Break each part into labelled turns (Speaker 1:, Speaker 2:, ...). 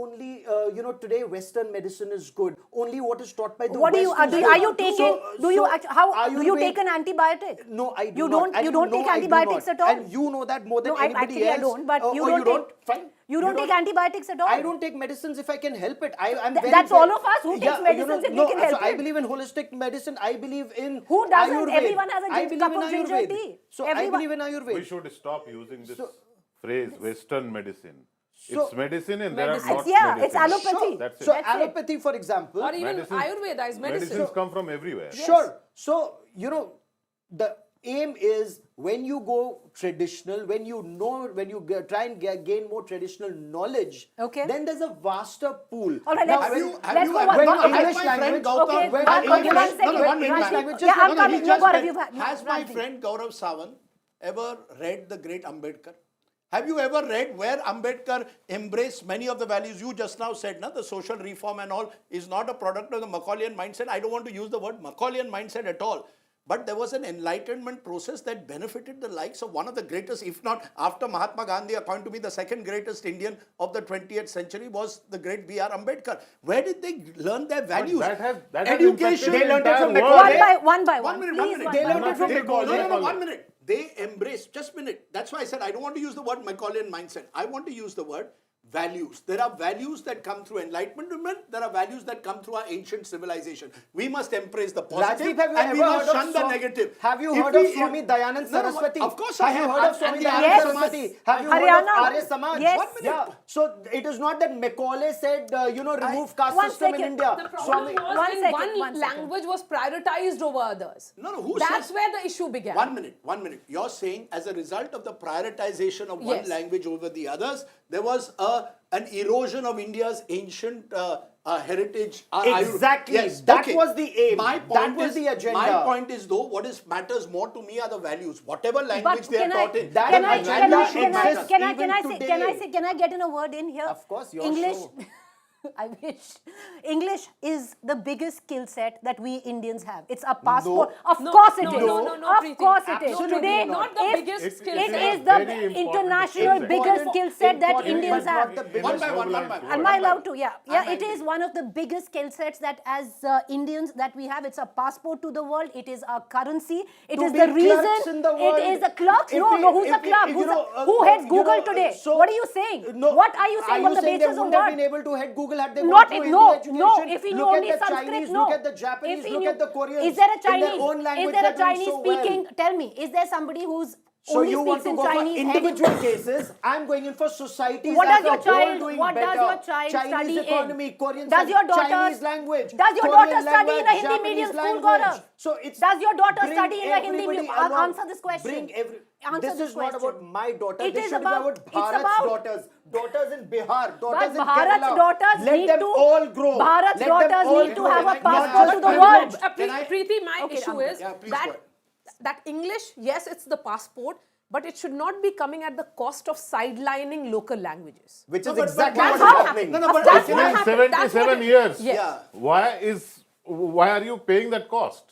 Speaker 1: only, today Western medicine is good. Only what is taught by the
Speaker 2: What
Speaker 1: West
Speaker 2: do you,
Speaker 1: is good.
Speaker 2: are you taking, do you
Speaker 1: Ayurveda-
Speaker 2: take an antibiotic?
Speaker 1: No, I do
Speaker 2: You
Speaker 1: not.
Speaker 2: don't,
Speaker 1: And
Speaker 2: you don't take
Speaker 1: know I do
Speaker 2: antibiotics
Speaker 1: not.
Speaker 2: at all?
Speaker 1: And you know that more than
Speaker 2: No,
Speaker 1: anybody
Speaker 2: actually
Speaker 1: else.
Speaker 2: I don't, but you
Speaker 1: Oh,
Speaker 2: don't
Speaker 1: you
Speaker 2: take,
Speaker 1: don't? Fine.
Speaker 2: You don't take antibiotics at all?
Speaker 1: I don't take medicines if I can help it. I'm very,
Speaker 2: that's
Speaker 1: very,
Speaker 2: all of us who takes medicines if they can help
Speaker 1: so I
Speaker 2: it.
Speaker 1: believe in holistic medicine. I believe in
Speaker 2: Who doesn't?
Speaker 1: Ayurveda.
Speaker 2: Everyone has a
Speaker 1: I believe
Speaker 2: cup
Speaker 1: in
Speaker 2: of ginger
Speaker 1: Ayurveda.
Speaker 2: tea.
Speaker 1: So
Speaker 2: Everyone.
Speaker 1: I believe in Ayurveda.
Speaker 3: We should stop using this phrase Western medicine.
Speaker 1: So-
Speaker 3: It's medicine and there are not
Speaker 2: Yeah,
Speaker 3: medicine.
Speaker 2: it's allopathy.
Speaker 3: That's it.
Speaker 1: So
Speaker 2: That's it.
Speaker 1: allopathy, for example.
Speaker 4: Or even
Speaker 3: Medicines-
Speaker 4: Ayurveda is medicine.
Speaker 3: Medicines come from everywhere.
Speaker 1: Sure. So, the aim is when you go traditional, when you try and gain more traditional knowledge,
Speaker 2: Okay.
Speaker 1: then there's a vaster pool.
Speaker 2: All right,
Speaker 1: Now,
Speaker 2: let's
Speaker 1: when-
Speaker 2: go.
Speaker 1: when
Speaker 2: Let's go.
Speaker 1: English
Speaker 2: Okay,
Speaker 1: language,
Speaker 2: okay,
Speaker 1: when
Speaker 2: okay,
Speaker 1: English-
Speaker 2: one second.
Speaker 1: no, one minute,
Speaker 2: Rashid,
Speaker 1: language,
Speaker 2: yeah, I'm
Speaker 1: just-
Speaker 2: coming.
Speaker 5: he
Speaker 2: No,
Speaker 5: just
Speaker 2: Gaurav,
Speaker 5: read.
Speaker 2: you've had.
Speaker 5: Has my
Speaker 2: Rashid.
Speaker 5: friend Gaurav Sawant ever read the great Ambedkar? Have you ever read where Ambedkar embraced many of the values you just now said? The social reform and all is not a product of the Macaulayan mindset. I don't want to use the word Macaulayan mindset at all. But there was an enlightenment process that benefited the likes of one of the greatest, if not after Mahatma Gandhi, according to me, the second greatest Indian of the 20th century was the great B.R. Ambedkar. Where did they learn their values?
Speaker 3: That has
Speaker 5: Education.
Speaker 3: impacted
Speaker 1: They
Speaker 3: the
Speaker 1: learned it from
Speaker 3: entire
Speaker 1: Macaulay.
Speaker 3: world.
Speaker 2: One by one.
Speaker 5: One minute,
Speaker 2: Please,
Speaker 5: one minute.
Speaker 2: one
Speaker 1: They
Speaker 2: by
Speaker 1: learned
Speaker 2: one.
Speaker 1: it from Macaulay.
Speaker 5: No, 1 minute. They embrace, just a minute. That's why I said I don't want to use the word Macaulayan mindset. I want to use the word values. There are values that come through enlightenment. There are values that come through our ancient civilization. We must embrace the positive
Speaker 1: Rajdeep, have you
Speaker 5: and we
Speaker 1: ever
Speaker 5: must
Speaker 1: heard of
Speaker 5: shun the
Speaker 1: Swami-
Speaker 5: negative.
Speaker 1: Have you
Speaker 5: If
Speaker 1: heard of
Speaker 5: we-
Speaker 1: Swami Dayanand
Speaker 5: No, no,
Speaker 1: Saraswati?
Speaker 5: of course I
Speaker 1: Have you
Speaker 5: have.
Speaker 1: heard of Swami
Speaker 5: And
Speaker 1: Dayanand
Speaker 2: Yes.
Speaker 1: Saraswati? Have you
Speaker 2: Haryana.
Speaker 1: heard of Arya Samaj?
Speaker 2: Yes.
Speaker 5: 1 minute.
Speaker 1: Yeah. So it is not that Macaulay said, remove caste
Speaker 2: One
Speaker 1: system in
Speaker 2: second.
Speaker 1: India.
Speaker 4: The problem
Speaker 1: Swami-
Speaker 4: was
Speaker 2: One
Speaker 4: when
Speaker 2: second,
Speaker 4: one
Speaker 2: 1 second.
Speaker 4: language was prioritized over others.
Speaker 5: No, who
Speaker 4: That's
Speaker 5: says-
Speaker 4: where the issue began.
Speaker 5: 1 minute, 1 minute. You're saying as a result of the prioritization of one
Speaker 4: Yes.
Speaker 5: language over the others, there was an erosion of India's ancient heritage.
Speaker 1: Exactly.
Speaker 5: Yes,
Speaker 1: That
Speaker 5: okay.
Speaker 1: was the aim.
Speaker 5: My
Speaker 1: That
Speaker 5: point
Speaker 1: was
Speaker 5: is,
Speaker 1: the agenda.
Speaker 5: My point is though, what matters more to me are the values. Whatever language they are
Speaker 2: can I-
Speaker 5: taught in.
Speaker 1: that
Speaker 2: Can
Speaker 1: agenda
Speaker 2: I
Speaker 1: exists
Speaker 2: can I
Speaker 1: even
Speaker 2: say,
Speaker 1: today.
Speaker 2: can I get in a word in here?
Speaker 1: Of course, your
Speaker 2: English.
Speaker 1: show.
Speaker 2: I wish. English is the biggest skill set that we Indians have. It's a passport. Of course it is.
Speaker 4: no,
Speaker 2: Of
Speaker 4: Preeti.
Speaker 2: course it is.
Speaker 1: Absolutely
Speaker 2: Today,
Speaker 4: not the
Speaker 2: if
Speaker 4: biggest skill
Speaker 2: it
Speaker 4: set.
Speaker 2: is the
Speaker 3: Very important
Speaker 2: international
Speaker 3: skill set.
Speaker 2: biggest skill set that
Speaker 1: Important,
Speaker 2: Indians
Speaker 1: but not
Speaker 2: have.
Speaker 1: the biggest.
Speaker 5: One by one, one by one.
Speaker 2: Am I allowed to? Yeah. Yeah, it is one of the biggest skill sets that as Indians that we have. It's a passport to the world. It is our currency. It
Speaker 1: To
Speaker 2: is
Speaker 1: be
Speaker 2: the
Speaker 1: clerks
Speaker 2: reason.
Speaker 1: in the world.
Speaker 2: It is the clerks.
Speaker 1: If
Speaker 2: No,
Speaker 1: we-
Speaker 2: no. Who's
Speaker 1: if
Speaker 2: the
Speaker 1: we-
Speaker 2: clerk?
Speaker 1: if
Speaker 2: Who heads Google today?
Speaker 1: So-
Speaker 2: What are you saying?
Speaker 1: No,
Speaker 2: What are you saying on the
Speaker 1: Are you saying
Speaker 2: basis
Speaker 1: they
Speaker 2: of
Speaker 1: wouldn't have
Speaker 2: what?
Speaker 1: been able to head Google had they
Speaker 2: Not
Speaker 1: gone through
Speaker 2: if, no,
Speaker 1: Hindi
Speaker 2: no.
Speaker 1: education?
Speaker 2: If he knew
Speaker 1: Look
Speaker 2: only
Speaker 1: at the
Speaker 2: Sanskrit,
Speaker 1: Chinese,
Speaker 2: no.
Speaker 1: look at the Japanese,
Speaker 2: If he
Speaker 1: look
Speaker 2: knew-
Speaker 1: at the Koreans.
Speaker 2: Is there a
Speaker 1: In their
Speaker 2: Chinese?
Speaker 1: own language,
Speaker 2: Is there a
Speaker 1: they're doing
Speaker 2: Chinese
Speaker 1: so well.
Speaker 2: speaking? Tell me, is there somebody who's
Speaker 1: So
Speaker 2: only
Speaker 1: you want
Speaker 2: speaks
Speaker 1: to
Speaker 2: in
Speaker 1: go for
Speaker 2: Chinese?
Speaker 1: individual cases? I'm going in for societies
Speaker 2: What
Speaker 1: as
Speaker 2: does your
Speaker 1: a whole
Speaker 2: child?
Speaker 1: doing
Speaker 2: What does
Speaker 1: better.
Speaker 2: your child
Speaker 1: Chinese
Speaker 2: study
Speaker 1: economy,
Speaker 2: in?
Speaker 1: Korean
Speaker 2: Does
Speaker 1: study,
Speaker 2: your daughter?
Speaker 1: Chinese language.
Speaker 2: Does your
Speaker 1: Korean
Speaker 2: daughter study in a
Speaker 1: language,
Speaker 2: Hindi medium
Speaker 1: Japanese
Speaker 2: school,
Speaker 1: language.
Speaker 2: Gaurav?
Speaker 1: So it's
Speaker 2: Does your daughter
Speaker 1: bring
Speaker 2: study in a Hindi
Speaker 1: everybody
Speaker 2: medium?
Speaker 1: along.
Speaker 2: Answer this question.
Speaker 1: Bring every.
Speaker 2: Answer
Speaker 1: This
Speaker 2: this
Speaker 1: is not
Speaker 2: question.
Speaker 1: about my daughter.
Speaker 2: It
Speaker 1: This
Speaker 2: is
Speaker 1: should
Speaker 2: about-
Speaker 1: be
Speaker 2: it's
Speaker 1: about Bharat's
Speaker 2: about-
Speaker 1: daughters. Daughters in Bihar. Daughters
Speaker 2: But
Speaker 1: in
Speaker 2: Bharat's
Speaker 1: Kerala.
Speaker 2: daughters
Speaker 1: Let
Speaker 2: need
Speaker 1: them
Speaker 2: to.
Speaker 1: all grow.
Speaker 2: Bharat's
Speaker 1: Let them
Speaker 2: daughters
Speaker 1: all
Speaker 2: need to
Speaker 1: grow.
Speaker 2: have a
Speaker 1: Not
Speaker 2: passport
Speaker 1: just
Speaker 2: to the
Speaker 1: language.
Speaker 2: world.
Speaker 5: Can I-
Speaker 4: Preeti, my
Speaker 2: Okay,
Speaker 4: issue
Speaker 2: I'm
Speaker 4: is
Speaker 5: good. Yeah, please
Speaker 4: that
Speaker 5: go ahead.
Speaker 4: that English, yes, it's the passport, but it should not be coming at the cost of sidelining local languages.
Speaker 1: Which is
Speaker 5: but
Speaker 1: exactly
Speaker 4: that's
Speaker 1: what is
Speaker 4: how-
Speaker 1: happening.
Speaker 5: No, but
Speaker 4: That's
Speaker 3: It's
Speaker 4: what
Speaker 3: been
Speaker 4: happened. That's what
Speaker 3: 77
Speaker 4: it-
Speaker 3: years.
Speaker 4: Yes.
Speaker 5: Yeah.
Speaker 3: Why are you paying that cost?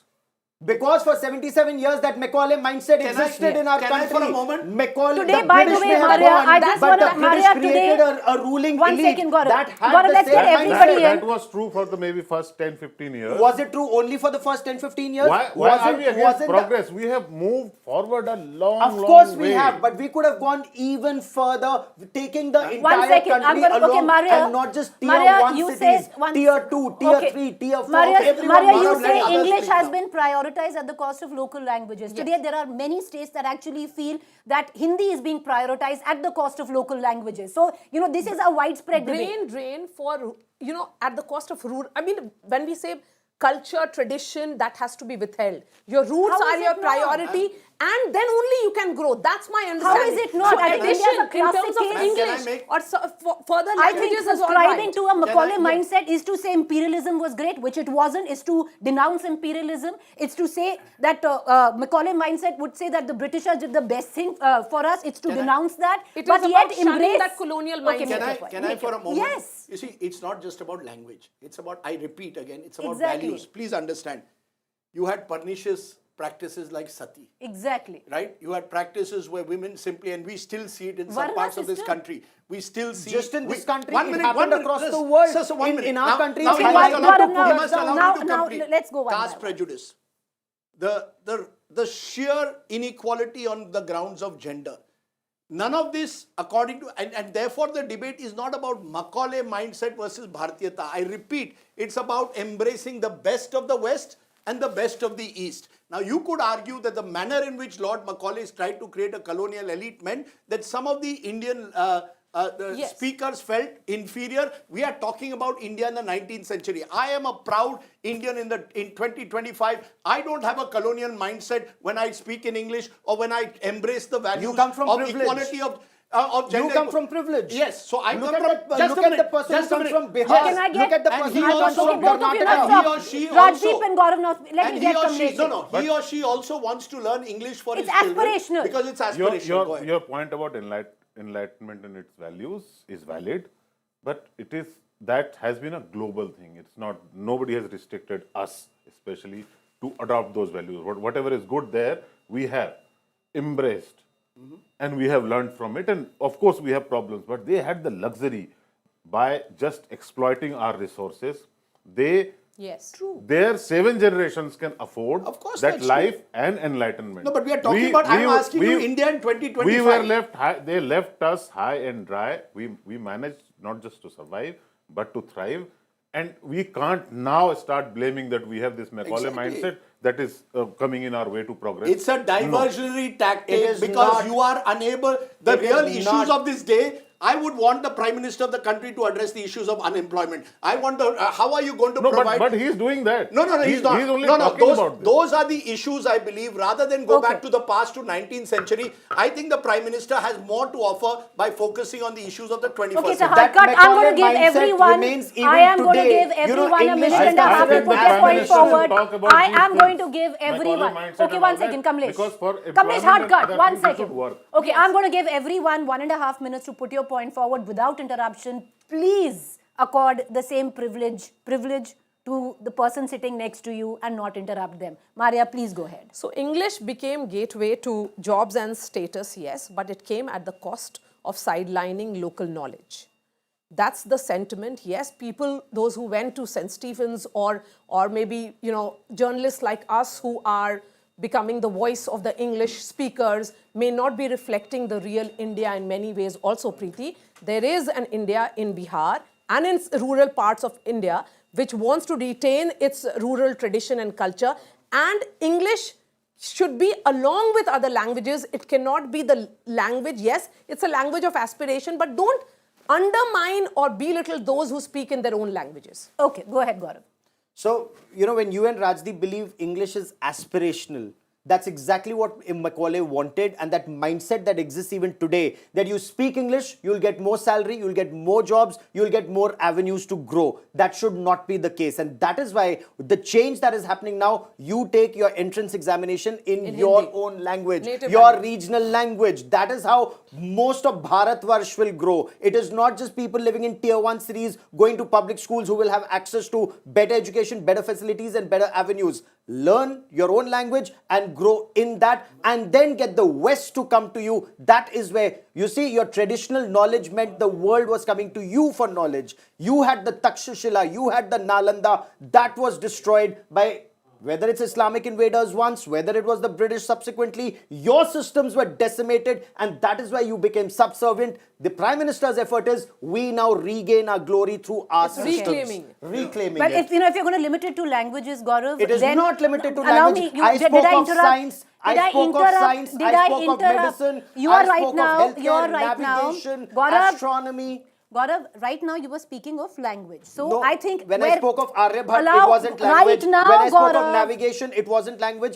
Speaker 1: Because for 77 years that Macaulay mindset existed in our
Speaker 5: can
Speaker 1: country.
Speaker 5: I for a moment?
Speaker 1: Macaulay,
Speaker 2: Today,
Speaker 1: the
Speaker 2: by the
Speaker 1: British
Speaker 2: way,
Speaker 1: may have
Speaker 2: Maria,
Speaker 1: gone,
Speaker 2: I just
Speaker 1: but
Speaker 2: wanna-
Speaker 1: the British
Speaker 2: Maria,
Speaker 1: created
Speaker 2: today-
Speaker 1: a ruling
Speaker 2: One
Speaker 1: elite
Speaker 2: second, Gaurav.
Speaker 1: that had
Speaker 2: Gaurav,
Speaker 1: the
Speaker 2: let's
Speaker 1: same
Speaker 2: get
Speaker 1: mindset.
Speaker 2: everybody in.
Speaker 3: That was true for the maybe first 10-15 years.
Speaker 1: Was it true only for the first 10-15 years?
Speaker 3: Why are we against
Speaker 1: wasn't
Speaker 3: progress? We have moved forward a long,
Speaker 1: Of
Speaker 3: long
Speaker 1: course we
Speaker 3: way.
Speaker 1: have, but we could have gone even further, taking the
Speaker 2: One
Speaker 1: entire
Speaker 2: second,
Speaker 1: country
Speaker 2: I'm gonna, okay,
Speaker 1: along
Speaker 2: Maria,
Speaker 1: and not just tier
Speaker 2: Maria,
Speaker 1: 1
Speaker 2: you
Speaker 1: cities,
Speaker 2: say one,
Speaker 1: tier 2, tier
Speaker 2: okay.
Speaker 1: 3, tier 4.
Speaker 2: Maria,
Speaker 1: everyone
Speaker 2: Maria,
Speaker 1: must
Speaker 2: you
Speaker 1: have let
Speaker 2: say
Speaker 1: others
Speaker 2: English
Speaker 1: speak
Speaker 2: has
Speaker 1: now.
Speaker 2: been prioritized at the cost of local languages. Today, there are many states that actually feel that Hindi is being prioritized at the cost of local languages. So, this is a widespread debate.
Speaker 4: Brain drain for, at the cost of rural. I mean, when we say culture, tradition, that has to be withheld. Your roots
Speaker 2: How
Speaker 4: are
Speaker 2: is
Speaker 4: your
Speaker 2: it not?
Speaker 4: priority, and then only you can grow. That's my understanding.
Speaker 2: is it not?
Speaker 4: So
Speaker 2: I think
Speaker 4: addition
Speaker 2: India's a
Speaker 4: in
Speaker 2: classic
Speaker 4: terms of
Speaker 2: case.
Speaker 5: Can I
Speaker 4: English
Speaker 5: make-
Speaker 4: or further
Speaker 2: I think
Speaker 4: languages is all
Speaker 2: subscribing
Speaker 4: right.
Speaker 2: to a Macaulay
Speaker 5: yeah.
Speaker 2: mindset is to say imperialism was great, which it wasn't, is to denounce imperialism. It's to say that Macaulay mindset would say that the Britishers did the best thing for us. It's to denounce that.
Speaker 4: It
Speaker 2: but
Speaker 4: is
Speaker 2: yet
Speaker 4: about shunning
Speaker 2: embrace
Speaker 4: that colonial
Speaker 2: Okay,
Speaker 4: mindset.
Speaker 2: make
Speaker 5: Can
Speaker 2: your
Speaker 5: I,
Speaker 2: point.
Speaker 5: can I
Speaker 2: Make
Speaker 5: for a
Speaker 2: your-
Speaker 5: moment?
Speaker 2: Yes.
Speaker 5: You see, it's not just about language. It's about, I repeat again, it's about
Speaker 2: Exactly.
Speaker 5: values. Please understand. You had pernicious practices like sati.
Speaker 2: Exactly.
Speaker 5: Right? You had practices where women simply, and we still see it in some
Speaker 2: Varna
Speaker 5: parts of this
Speaker 2: system.
Speaker 5: country. We still see
Speaker 1: Just in this country,
Speaker 5: One
Speaker 1: it
Speaker 5: minute,
Speaker 1: happened
Speaker 5: one minute.
Speaker 1: across
Speaker 5: Sir,
Speaker 1: the world.
Speaker 5: Sir, one minute.
Speaker 1: In our country,
Speaker 5: now,
Speaker 1: it's
Speaker 5: you must
Speaker 1: highlighted.
Speaker 5: allow
Speaker 2: Gaurav,
Speaker 5: me-
Speaker 2: now-
Speaker 5: you must allow me
Speaker 2: now-
Speaker 5: to
Speaker 2: now
Speaker 5: complete.
Speaker 2: let's go one by
Speaker 5: Caste
Speaker 2: one.
Speaker 5: prejudice. The sheer inequality on the grounds of gender. None of this, according to, and therefore the debate is not about Macaulay mindset versus Bharatiyata. I repeat, it's about embracing the best of the West and the best of the East. Now, you could argue that the manner in which Lord Macaulay tried to create a colonial elite meant that some of the Indian
Speaker 4: Yes.
Speaker 5: speakers felt inferior. We are talking about India in the 19th century. I am a proud Indian in 2025. I don't have a colonial mindset when I speak in English or when I embrace the values
Speaker 1: You come from
Speaker 5: of
Speaker 1: privilege.
Speaker 5: equality of gender.
Speaker 1: You come from privilege.
Speaker 5: Yes, so I
Speaker 1: Look
Speaker 5: come
Speaker 1: at
Speaker 5: from.
Speaker 1: that-
Speaker 5: just
Speaker 1: look
Speaker 5: a
Speaker 1: at
Speaker 5: minute,
Speaker 1: the person
Speaker 5: just
Speaker 1: who
Speaker 5: a
Speaker 1: comes
Speaker 5: minute.
Speaker 1: from Bihar.
Speaker 5: Yes.
Speaker 2: Can I get?
Speaker 1: Look at the
Speaker 5: And
Speaker 1: person
Speaker 5: he
Speaker 1: who comes
Speaker 5: also-
Speaker 1: from
Speaker 2: Okay, both of you
Speaker 1: Karnataka.
Speaker 2: now
Speaker 5: He
Speaker 2: stop.
Speaker 5: or she
Speaker 2: Rajdeep
Speaker 5: also-
Speaker 2: and Gaurav now. Let
Speaker 5: And
Speaker 2: me
Speaker 5: he
Speaker 2: get
Speaker 5: or she,
Speaker 2: completed.
Speaker 5: he or she also wants to learn English for
Speaker 2: It's
Speaker 5: his children
Speaker 2: aspirational.
Speaker 5: because it's aspirational. Go ahead.
Speaker 3: Your point about enlightenment and its values is valid, but it is that has been a global thing. It's not, nobody has restricted us, especially, to adopt those values. Whatever is good there, we have embraced, and we have learned from it. And of course, we have problems, but they had the luxury by just exploiting our resources. They
Speaker 4: Yes.
Speaker 3: their 7 generations can afford
Speaker 5: Of course,
Speaker 3: that
Speaker 5: that's
Speaker 3: life and enlightenment.
Speaker 5: No, but we are talking about, I'm asking you India in 2025.
Speaker 3: We were left high, they left us high and dry. We managed not just to survive, but to thrive. And we can't now start blaming that we have this Macaulay
Speaker 5: Exactly.
Speaker 3: mindset that is coming in our way to progress.
Speaker 5: It's a diversionary
Speaker 1: It
Speaker 5: tactic
Speaker 1: is
Speaker 5: because
Speaker 1: not.
Speaker 5: you are unable. The
Speaker 1: It
Speaker 5: real
Speaker 1: is
Speaker 5: issues
Speaker 1: not.
Speaker 5: of this day. I would want the Prime Minister of the country to address the issues of unemployment. I want the. How are you going to
Speaker 3: No,
Speaker 5: provide?
Speaker 3: but he's doing that.
Speaker 5: No, he's not.
Speaker 3: He's only
Speaker 5: no,
Speaker 3: talking
Speaker 5: those,
Speaker 3: about this.
Speaker 5: those are the issues I believe. Rather than go
Speaker 2: Okay.
Speaker 5: back to the past to 19th century, I think the Prime Minister has more to offer by focusing on the issues of the 21st
Speaker 2: Okay, it's a
Speaker 5: century.
Speaker 2: hard cut. I'm going to give
Speaker 1: Macaulay mindset
Speaker 2: everyone.
Speaker 1: remains even
Speaker 2: I am going to
Speaker 1: today.
Speaker 2: give
Speaker 1: You know,
Speaker 2: everyone a
Speaker 1: English
Speaker 2: minute
Speaker 1: is
Speaker 2: and a half to
Speaker 1: considered
Speaker 2: put
Speaker 1: as
Speaker 2: their
Speaker 1: a
Speaker 2: point
Speaker 1: nation.
Speaker 2: forward.
Speaker 3: Talk about
Speaker 2: I
Speaker 3: these
Speaker 2: am
Speaker 3: things.
Speaker 2: going to give
Speaker 3: Macaulay
Speaker 2: everyone.
Speaker 3: mindset
Speaker 2: Okay,
Speaker 3: and
Speaker 2: one
Speaker 3: all that,
Speaker 2: second, Kamlesh.
Speaker 3: because for
Speaker 2: Kamlesh, hard
Speaker 3: employment,
Speaker 2: cut.
Speaker 3: other
Speaker 2: One
Speaker 3: things should
Speaker 2: second.
Speaker 3: work.
Speaker 2: Okay, I'm going to give everyone 1.5 minutes to put your point forward without interruption. Please accord the same privilege to the person sitting next to you and not interrupt them. Maria, please go ahead.
Speaker 4: So English became gateway to jobs and status, yes, but it came at the cost of sidelining local knowledge. That's the sentiment. Yes, people, those who went to St. Stephen's or maybe, journalists like us who are becoming the voice of the English speakers may not be reflecting the real India in many ways also, Preeti. There is an India in Bihar and in rural parts of India which wants to retain its rural tradition and culture, and English should be along with other languages. It cannot be the language. Yes, it's a language of aspiration, but don't undermine or belittle those who speak in their own languages.
Speaker 2: Okay, go ahead, Gaurav.
Speaker 1: So, when you and Rajdeep believe English is aspirational, that's exactly what Macaulay wanted, and that mindset that exists even today, that you speak English, you'll get more salary, you'll get more jobs, you'll get more avenues to grow. That should not be the case. And that is why the change that is happening now, you take your entrance examination in your
Speaker 4: Hindi.
Speaker 1: own language,
Speaker 4: Native
Speaker 1: your
Speaker 4: language.
Speaker 1: regional language. That is how most of Bharatvarsh will grow. It is not just people living in tier 1 cities going to public schools who will have access to better education, better facilities and better avenues. Learn your own language and grow in that, and then get the West to come to you. That is where, you see, your traditional knowledge meant the world was coming to you for knowledge. You had the Takshashila, you had the Nalanda. That was destroyed by, whether it's Islamic invaders once, whether it was the British subsequently, your systems were decimated, and that is why you became subservient. The Prime Minister's effort is, we now regain our glory through our systems. Reclaiming
Speaker 2: But
Speaker 1: it.
Speaker 2: if if you're going to limit it to languages, Gaurav,
Speaker 1: It is
Speaker 2: then
Speaker 1: not limited to
Speaker 2: allow
Speaker 1: language.
Speaker 2: Me,
Speaker 1: I
Speaker 2: did
Speaker 1: spoke
Speaker 2: I
Speaker 1: of
Speaker 2: interrupt?
Speaker 1: science, I spoke of science,
Speaker 2: Did
Speaker 1: I spoke of
Speaker 2: interrupt?
Speaker 1: medicine,
Speaker 2: You are
Speaker 1: I
Speaker 2: right
Speaker 1: spoke of
Speaker 2: now.
Speaker 1: healthcare,
Speaker 2: You are right now.
Speaker 1: navigation,
Speaker 2: Gaurav,
Speaker 1: astronomy.
Speaker 2: Gaurav, right now you were speaking of language. So
Speaker 1: No,
Speaker 2: I think
Speaker 1: when I spoke of Aryabhat,
Speaker 2: allow,
Speaker 1: it wasn't language.
Speaker 2: Right now,
Speaker 1: When I spoke
Speaker 2: Gaurav,
Speaker 1: of navigation, it wasn't language.